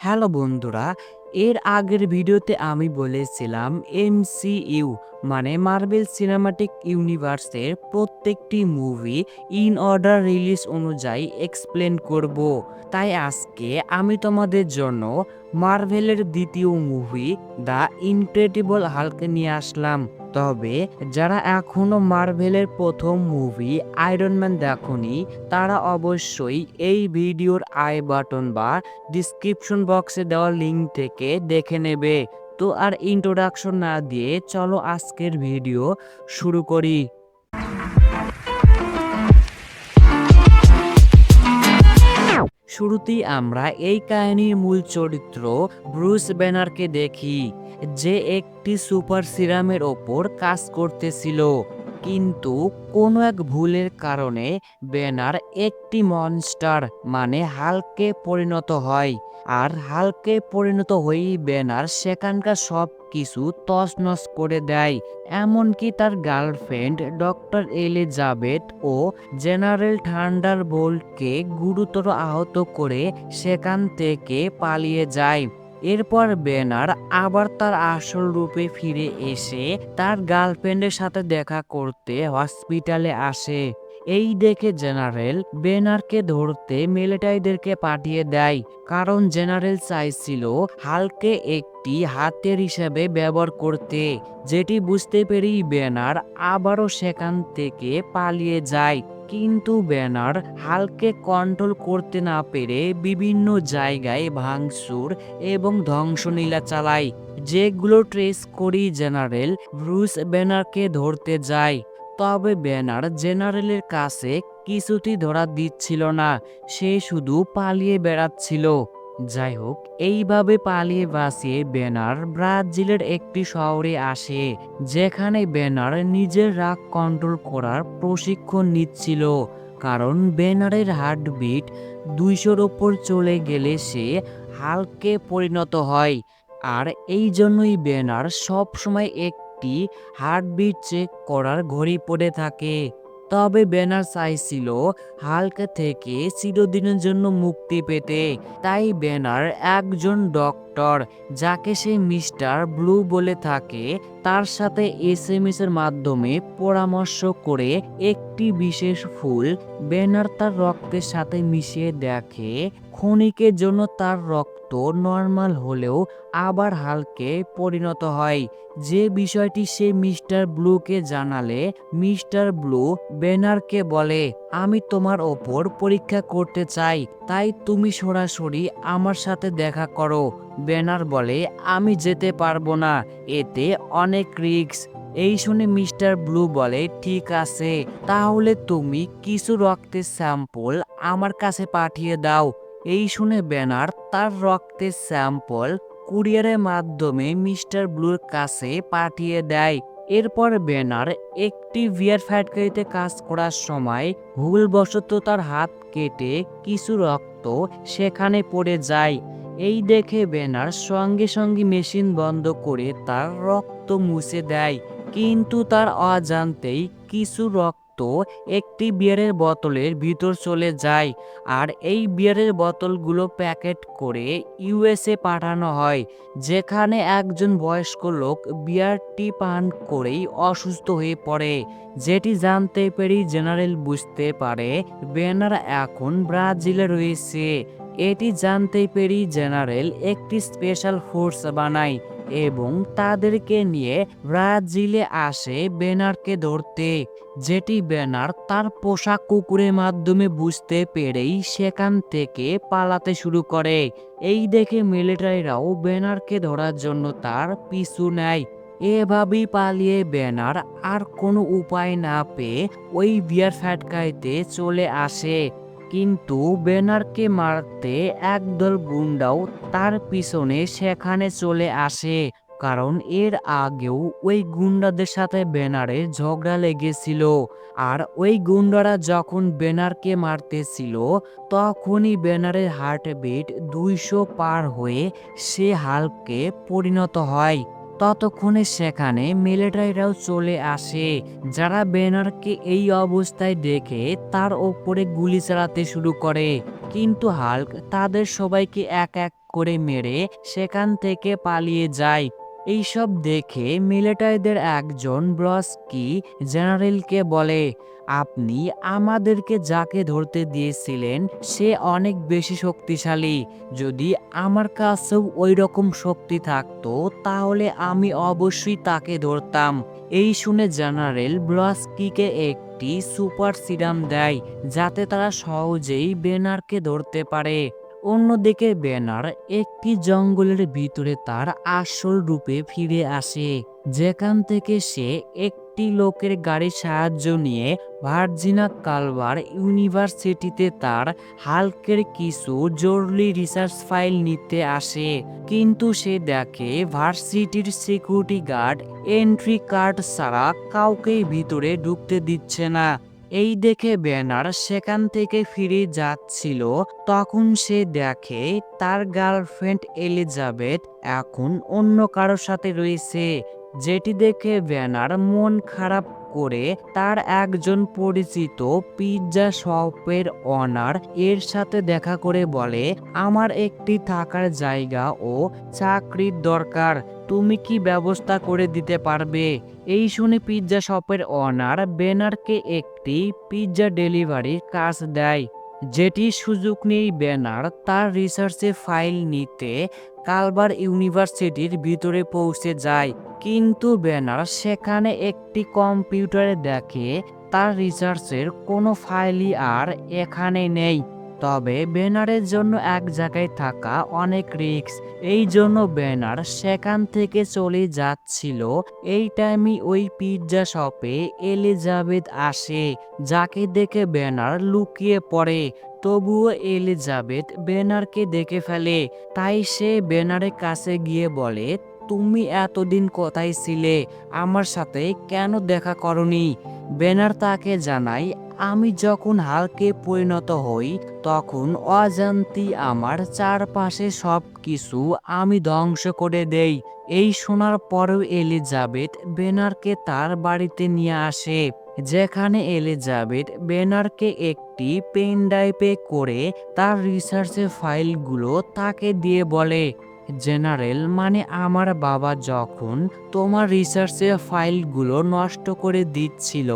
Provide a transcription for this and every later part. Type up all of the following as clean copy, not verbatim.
Hello বন্ধুরা, এর আগের ভিডিওতে আমি বলেছিলাম এমসিইউ মানে মার্বেল সিনেমাটিক ইউনিভার্সের প্রত্যেকটি মুভি ইন অর্ডার রিলিজ অনুযায়ী এক্সপ্লেন করব। তাই আজকে আমি তোমাদের জন্য মার্ভেলের দ্বিতীয় মুভি দ্য ইনক্রেডিবল হাল্ক নিয়ে আসলাম। তবে যারা এখনো মার্ভেলের প্রথম মুভি আয়রন ম্যান দেখনি তারা অবশ্যই এই ভিডিওর আই বাটন বা ডিসক্রিপশন বক্সে দেওয়া লিঙ্ক থেকে দেখে নেবে। তো আর ইন্ট্রোডাকশন না দিয়ে চলো আজকের ভিডিও শুরু করি। শুরুতেই আমরা এই কাহিনীর মূল চরিত্র ব্রুস ব্যানারকে দেখি, যে একটি সুপার সিরামের ওপর কাজ করতেছিল। কিন্তু কোনো এক ভুলের কারণে ব্যানার একটি মনস্টার মানে হাল্কে পরিণত হয়। আর হাল্কে পরিণত হয়েই ব্যানার সেখানকার সব কিছু তছনছ করে দেয়। এমনকি তার গার্লফ্রেন্ড ডক্টর এলিজাবেথ ও জেনারেল থান্ডারবোল্টকে গুরুতর আহত করে সেখান থেকে পালিয়ে যায়। এরপর ব্যানার আবার তার আসল রূপে ফিরে এসে তার গার্লফ্রেন্ডের সাথে দেখা করতে হসপিটালে আসে। এই দেখে জেনারেল ব্যানারকে ধরতে মিলিটারিদেরকে পাঠিয়ে দেয়, কারণ জেনারেল চাইছিল হালকে একটি হাতিয়ার হিসেবে ব্যবহার করতে, যেটি বুঝতে পেরেই ব্যানার আবারও সেখান থেকে পালিয়ে যায়। কিন্তু ব্যানার হালকে কন্ট্রোল করতে না পেরে বিভিন্ন জায়গায় ভাঙচুর এবং ধ্বংসলীলা চালায়, যেগুলো ট্রেস করি জেনারেল ব্রুস ব্যানারকে ধরতে যায়। তবে ব্যানার জেনারেলের কাছে কিছুতেই ধরা দিচ্ছিল না, সে শুধু পালিয়ে বেড়াচ্ছিল। যাই হোক, এইভাবে পালিয়ে বাঁচিয়ে ব্যানার ব্রাজিলের একটি শহরে আসে, যেখানে ব্যানার নিজের রাগ কন্ট্রোল করার প্রশিক্ষণ নিচ্ছিল। কারণ ব্যানারের হার্টবিট 200-র ওপর চলে গেলে সে হাল্কে পরিণত হয়। আর এই জন্যই ব্যানার সবসময় একটি হার্টবিট চেক করার ঘড়ি পড়ে থাকে। তবে ব্যানার চাইছিল হাল্ক থেকে চিরদিনের জন্য মুক্তি পেতে। তাই ব্যানার একজন ডক্টর, যাকে সে মিস্টার ব্লু বলে থাকে, তার সাথে এসএমএস এর মাধ্যমে পরামর্শ করে একটি বিশেষ ফুল ব্যানার তার রক্তের সাথে মিশিয়ে দেখে। ক্ষণিকের জন্য তার রক্ত নর্মাল হলেও আবার হালকে পরিণত হয়। যে বিষয়টি সে মিস্টার ব্লুকে জানালে মিস্টার ব্লু ব্যানারকে বলে, আমি তোমার ওপর পরীক্ষা করতে চাই, তাই তুমি সরাসরি আমার সাথে দেখা করো। ব্যানার বলে, আমি যেতে পারবো না, এতে অনেক রিস্ক। এই শুনে মিস্টার ব্লু বলে, ঠিক আছে, তাহলে তুমি কিছু রক্তের স্যাম্পল আমার কাছে পাঠিয়ে দাও। এই শুনে ব্যানার তার রক্তের স্যাম্পল কুরিয়ারের মাধ্যমে মিস্টার ব্লুর কাছে পাঠিয়ে দেয়। এরপর ব্যানার একটি বিয়ার ফ্যাক্টরিতে কাজ করার সময় ভুলবশত তার হাত কেটে কিছু রক্ত সেখানে পড়ে যায়। এই দেখে ব্যানার সঙ্গে সঙ্গে মেশিন বন্ধ করে তার রক্ত মুছে দেয়। কিন্তু তার অজান্তেই কিছু রক্ত একটি বিয়ারের বোতলের ভিতর চলে যায়। আর এই বিয়ারের বোতলগুলো প্যাকেট করে ইউএসএ পাঠানো হয়, যেখানে একজন বয়স্ক লোক বিয়ারটি পান করেই অসুস্থ হয়ে পড়ে। যেটি জানতে পেরেই জেনারেল বুঝতে পারে ব্যানার এখন ব্রাজিলে রয়েছে। এটি জানতে পেরেই জেনারেল একটি স্পেশাল ফোর্স বানায় এবং তাদেরকে নিয়ে ব্রাজিলে আসে ব্যানারকে ধরতে। যেটি ব্যানার তার পোষা কুকুরের মাধ্যমে বুঝতে পেরেই সেখান থেকে পালাতে শুরু করে। এই দেখে মিলিটারিরাও ব্যানারকে ধরার জন্য তার পিছু নেয়। এভাবেই পালিয়ে ব্যানার আর কোনো উপায় না পেয়ে ওই বিয়ার ফ্যাক্টরিতে চলে আসে। কিন্তু ব্যানারকে মারতে একদল গুন্ডাও তার পিছনে সেখানে চলে আসে, কারণ এর আগেও ওই গুন্ডাদের সাথে ব্যানারের ঝগড়া লেগেছিল। আর ওই গুন্ডারা যখন ব্যানারকে মারতেছিল তখনই ব্যানারের হার্টবিট 200 পার হয়ে সে হাল্কে পরিণত হয়। ততক্ষণে সেখানে মিলিটারিরাও চলে আসে, যারা ব্যানারকে এই অবস্থায় দেখে তার ওপরে গুলি চালাতে শুরু করে। কিন্তু হাল্ক তাদের সবাইকে এক এক করে মেরে সেখান থেকে পালিয়ে যায়। এইসব দেখে মিলিটারিদের একজন ব্রস্কি জেনারেলকে বলে, আপনি আমাদেরকে যাকে ধরতে দিয়েছিলেন সে অনেক বেশি শক্তিশালী। যদি আমার কাছেও ওই রকম শক্তি থাকতো তাহলে আমি অবশ্যই তাকে ধরতাম। এই শুনে জেনারেল ব্রস্কিকে একটি সুপার সিরাম দেয় যাতে তারা সহজেই বেনারকে ধরতে পারে। অন্যদিকে বেনার একটি জঙ্গলের ভিতরে তার আসল রূপে ফিরে আসে, যেখান থেকে সে একটি লোকের গাড়ির সাহায্য নিয়ে ভার্জিনা কালভার ইউনিভার্সিটিতে তার হাল্কের কিছু জরুরি রিসার্চ ফাইল নিতে আসে। কিন্তু সে দেখে ভার্সিটির সিকিউরিটি গার্ড এন্ট্রি কার্ড ছাড়া কাউকেই ভিতরে ঢুকতে দিচ্ছে না। এই দেখে ব্যানার সেখান থেকে ফিরে যাচ্ছিল, তখন সে দেখে তার গার্লফ্রেন্ড এলিজাবেথ এখন অন্য কারোর সাথে রয়েছে। যেটি দেখে ব্যানার মন খারাপ করে তার একজন পরিচিত পিৎজা শপের অনার এর সাথে দেখা করে বলে, আমার একটি থাকার জায়গা ও চাকরির দরকার, তুমি কি ব্যবস্থা করে দিতে পারবে? এই শুনে পিৎজা শপের অনার বেনারকে একটি পিৎজা ডেলিভারির কাজ দেয়, যেটি সুযোগ নিয়ে বেনার তার রিসার্চে ফাইল নিতে কালভার ইউনিভার্সিটির ভিতরে পৌঁছে যায়। কিন্তু বেনার সেখানে একটি কম্পিউটারে দেখে তার রিসার্চের কোনো ফাইলই আর এখানে নেই। তবে বেনারের জন্য এক জায়গায় থাকা অনেক রিস্ক, এই জন্য বেনার সেখান থেকে চলে যাচ্ছিল। এই টাইমে ওই পিৎজা শপে এলিজাবেথ আসে, যাকে দেখে বেনার লুকিয়ে পড়ে। তবুও এলিজাবেথ বেনারকে দেখে ফেলে, তাই সে বেনারের কাছে গিয়ে বলে, তুমি এতদিন কোথায় ছিলে? আমার সাথে কেন দেখা করনি? বেনার তাকে জানায়, আমি যখন হালকে পরিণত হই তখন অজান্তেই আমার চারপাশে সব কিছু আমি ধ্বংস করে দেই। এই শোনার পরেও এলিজাবেথ বেনারকে তার বাড়িতে নিয়ে আসে, যেখানে এলিজাবেথ বেনারকে একটি পেন ড্রাইভে করে তার রিসার্চের ফাইলগুলো তাকে দিয়ে বলে, জেনারেল মানে আমার বাবা যখন তোমার রিসার্চের ফাইলগুলো নষ্ট করে দিচ্ছিল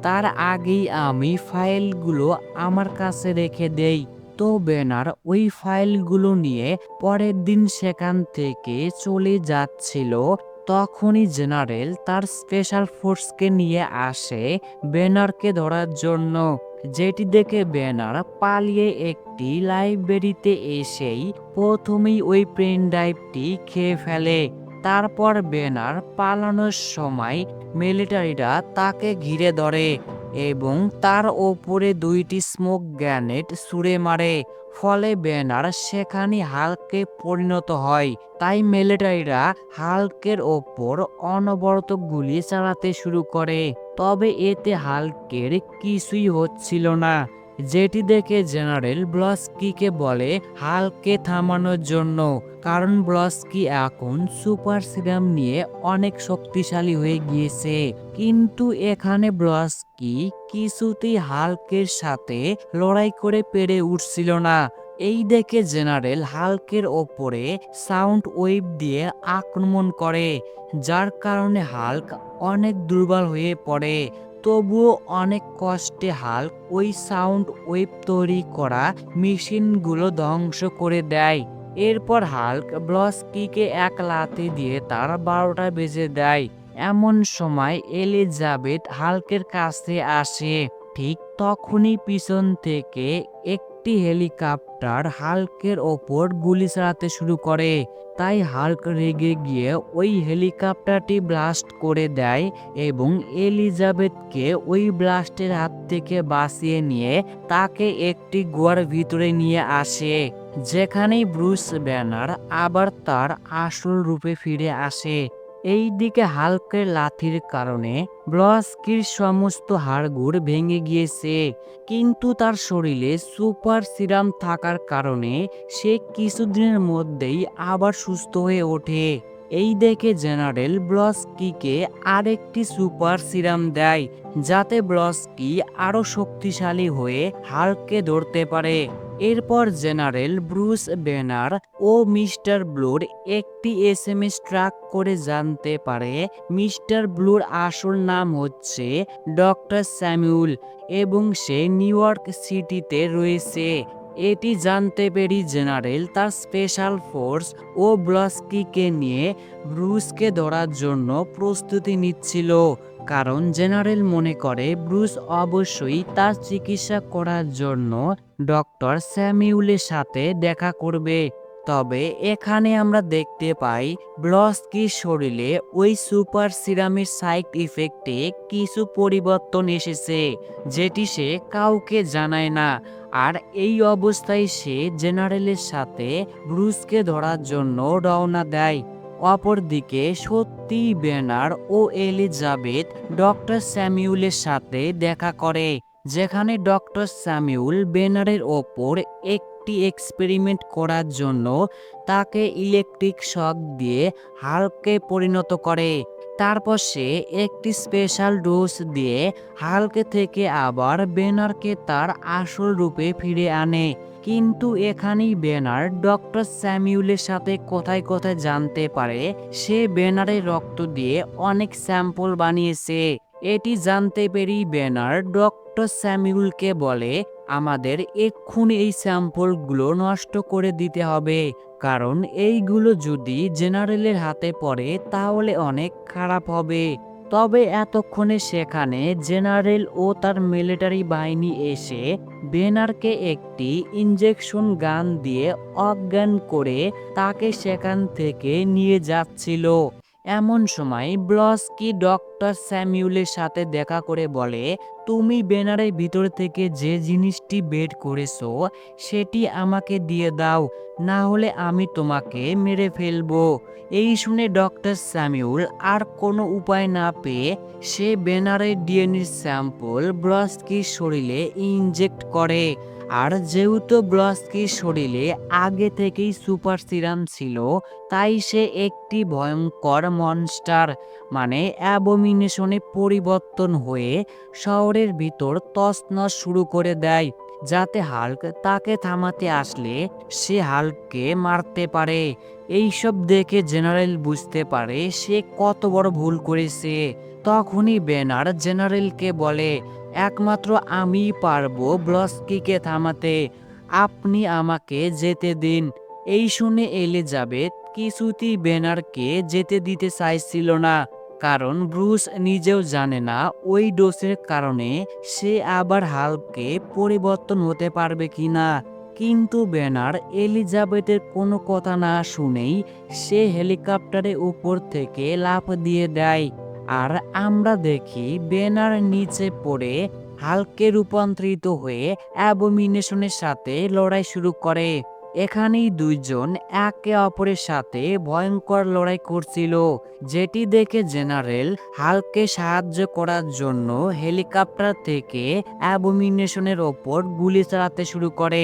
তার আগেই আমি ফাইলগুলো আমার কাছে রেখে দেই। তো বেনার ওই ফাইলগুলো নিয়ে পরের দিন সেখান থেকে চলে যাচ্ছিল। তখনই জেনারেল তার স্পেশাল ফোর্সকে নিয়ে আসে বেনারকে ধরার জন্য, যেটি দেখে বেনার পালিয়ে একটি লাইব্রেরিতে এসেই প্রথমেই ওই পেন ড্রাইভটি খেয়ে ফেলে। তারপর বেনার পালানোর সময় মিলিটারিরা তাকে ঘিরে ধরে এবং তার ওপরে দুইটি স্মোক গ্রেনেড ছুঁড়ে মারে। ফলে বেনার সেখানে হাল্কে পরিণত হয়। তাই মিলিটারিরা হাল্কের ওপর অনবরত গুলি চালাতে শুরু করে, তবে এতে হাল্কের কিছুই হচ্ছিল না। যেটি দেখে জেনারেল ব্লস্কিকে বলে হাল্ককে থামানোর জন্য, কারণ ব্লস্কি এখন সুপার সিরাম নিয়ে অনেক শক্তিশালী হয়ে গিয়েছে। কিন্তু এখানে ব্লস্কি কিছুতেই হাল্কের সাথে লড়াই করে পেরে উঠছিল না। এই দেখে জেনারেল হাল্কের ওপরে সাউন্ড ওয়েভ দিয়ে আক্রমণ করে, যার কারণে হাল্ক অনেক দুর্বল হয়ে পড়ে। তবুও অনেক কষ্টে হাল্ক ওই সাউন্ড ওয়েভ তৈরি করা মেশিনগুলো ধ্বংস করে দেয়। এরপর হাল্ক ব্লস্কিকে এক লাথি দিয়ে তার 12টা বেজে দেয়। এমন সময় এলিজাবেথ হাল্কের কাছে আসে। ঠিক তখনই পিছন থেকে একটি হেলিকপ্টার হাল্কের ওপর গুলি চালাতে শুরু করে। তাই হাল্ক রেগে গিয়ে ওই হেলিকপ্টারটি ব্লাস্ট করে দেয় এবং এলিজাবেথকে ওই ব্লাস্টের হাত থেকে বাঁচিয়ে নিয়ে তাকে একটি গুহার ভিতরে নিয়ে আসে, যেখানেই ব্রুস ব্যানার আবার তার আসল রূপে ফিরে আসে। এই দিকে হাল্কের লাথির কারণে ব্লস্কির সমস্ত হাড়গোড় ভেঙে গিয়েছে, কিন্তু তার শরীরে সুপার সিরাম থাকার কারণে সে কিছুদিনের মধ্যেই আবার সুস্থ হয়ে ওঠে। এই দেখে জেনারেল ব্লস্কিকে আরেকটি সুপার সিরাম দেয়, যাতে ব্লস্কি আরো শক্তিশালী হয়ে হাল্ককে ধরতে পারে। এরপর জেনারেল ব্রুস ব্যানার ও মিস্টার ব্লুর একটি এসএমএস ট্র্যাক করে জানতে পারে মিস্টার ব্লুর আসল নাম হচ্ছে ডক্টর স্যামুয়েল এবং সে নিউ ইয়র্ক সিটিতে রয়েছে। এটি জানতে পেরে জেনারেল তার স্পেশাল ফোর্স ও ব্লস্কিকে নিয়ে ব্রুসকে ধরার জন্য প্রস্তুতি নিচ্ছিল, কারণ জেনারেল মনে করে ব্রুস অবশ্যই তার চিকিৎসা করার জন্য ডক্টর স্যামিউলের সাথে দেখা করবে। তবে এখানে আমরা দেখতে পাই ব্লস্কির শরীরে ওই সুপার সিরামের সাইড ইফেক্টে কিছু পরিবর্তন এসেছে, যেটি সে কাউকে জানায় না। আর এই অবস্থায় সে জেনারেলের সাথে ব্রুসকে ধরার জন্য রওনা দেয়। অপরদিকে সত্যি ব্যানার ও এলিজাবেথ ডক্টর স্যামিউলের সাথে দেখা করে, যেখানে ডক্টর স্যামিউল ব্যানারের ওপর একটি এক্সপেরিমেন্ট করার জন্য তাকে ইলেকট্রিক শক দিয়ে হাল্কে পরিণত করে। তারপর সে একটি স্পেশাল ডোজ দিয়ে হাল্কে থেকে আবার ব্যানারকে তার আসল রূপে ফিরে আনে। কিন্তু এখানেই ব্যানার ডক্টর স্যামিউলের সাথে কোথায় কোথায় জানতে পারে সে ব্যানারের রক্ত দিয়ে অনেক স্যাম্পল বানিয়েছে। এটি জানতে পেরেই ব্যানার ডক্টর স্যামিউলকে বলে আমাদের এক্ষুনি এই স্যাম্পলগুলো নষ্ট করে দিতে হবে, কারণ এইগুলো যদি জেনারেলের হাতে পড়ে তাহলে অনেক খারাপ হবে। তবে এতক্ষণে সেখানে জেনারেল ও তার মিলিটারি বাহিনী এসে বেনারকে একটি ইনজেকশন গান দিয়ে অজ্ঞান করে তাকে সেখান থেকে নিয়ে যাচ্ছিল। এমন সময় ব্লস্কি ডক্টর স্যামিউলের সাথে দেখা করে বলে, তুমি ব্যানারের ভিতর থেকে যে জিনিসটি বের করেছো সেটি আমাকে দিয়ে দাও, না হলে আমি তোমাকে মেরে ফেলবো। এই শুনে ডক্টর স্যামিউল আর কোনো উপায় না পেয়ে সে ব্যানারের ডিএনএ স্যাম্পল ব্লস্কির শরীরে ইনজেক্ট করে। আর যেহেতু ব্লস্কির শরীরে আগে থেকেই সুপার সিরাম ছিল, তাই সে একটি ভয়ঙ্কর মনস্টার মানে অ্যাবোমিনেশনে পরিবর্তন হয়ে শহরের ভিতর তছনছ শুরু করে দেয়, যাতে হাল্ক তাকে থামাতে আসলে সে হাল্ককে মারতে পারে। এইসব দেখে জেনারেল বুঝতে পারে সে কত বড় ভুল করেছে। তখনই ব্যানার জেনারেলকে বলে, একমাত্র আমিই পারবো ব্লস্কিকে থামাতে, আপনি আমাকে যেতে দিন। এই শুনে এলিজাবেথ কিছুতেই ব্যানারকে যেতে দিতে চাইছিল না, কারণ ব্রুস নিজেও জানে না ওই ডোজের কারণে সে আবার হাল্কে পরিবর্তন হতে পারবে কিনা। কিন্তু ব্যানার এলিজাবেথের কোনো কথা না শুনেই সে হেলিকপ্টারের উপর থেকে লাফ দিয়ে দেয়। আর আমরা দেখি ব্যানার নিচে পড়ে হাল্কে রূপান্তরিত হয়ে অ্যাবোমিনেশনের সাথে লড়াই শুরু করে। এখানেই দুইজন একে অপরের সাথে ভয়ঙ্কর লড়াই করছিল, যেটি দেখে জেনারেল হাল্ককে সাহায্য করার জন্য হেলিকপ্টার থেকে অ্যাবোমিনেশনের ওপর গুলি চালাতে শুরু করে।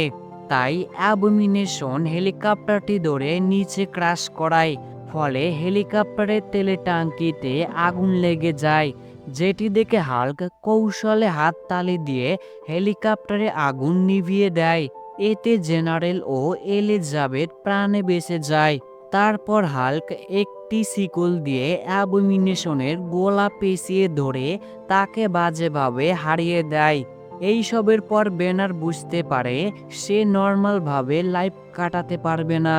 তাই অ্যাবোমিনেশন হেলিকপ্টারটি ধরে নিচে ক্র্যাশ করায়, ফলে হেলিকপ্টারের তেলের ট্যাঙ্কিতে আগুন লেগে যায়, যেটি দেখে হাল্ক কৌশলে হাত তালি দিয়ে হেলিকপ্টারে আগুন নিভিয়ে দেয়। এতে জেনারেল ও এলিজাবেথ প্রাণে বেঁচে যায়। তারপর হাল্ক একটি শিকল দিয়ে অ্যাবোমিনেশনের গলা পেঁচিয়ে ধরে তাকে বাজেভাবে হারিয়ে দেয়। এইসবের পর ব্যানার বুঝতে পারে সে নর্মালভাবে লাইফ কাটাতে পারবে না।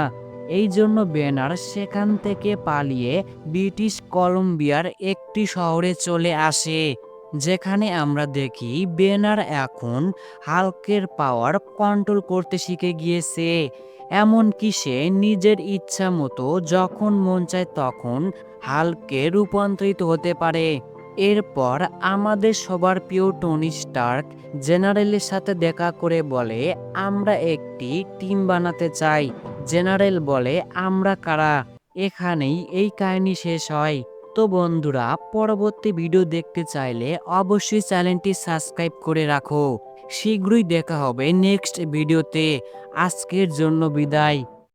এই জন্য ব্যানার সেখান থেকে পালিয়ে ব্রিটিশ কলম্বিয়ার একটি শহরে চলে আসে, যেখানে আমরা দেখি ব্যানার এখন হাল্কের পাওয়ার কন্ট্রোল করতে শিখে গিয়েছে। এমনকি সে নিজের ইচ্ছা মতো যখন মন চায় তখন হাল্কে রূপান্তরিত হতে পারে। এরপর আমাদের সবার প্রিয় টনি স্টার্ক জেনারেলের সাথে দেখা করে বলে, আমরা একটি টিম বানাতে চাই। জেনারেল বলে, আমরা কারা? এখানেই এই কাহিনী শেষ হয়। তো বন্ধুরা, পরবর্তী ভিডিও দেখতে চাইলে অবশ্যই চ্যানেলটি সাবস্ক্রাইব করে রাখো। শীঘ্রই দেখা হবে নেক্সট ভিডিওতে। আজকের জন্য বিদায়।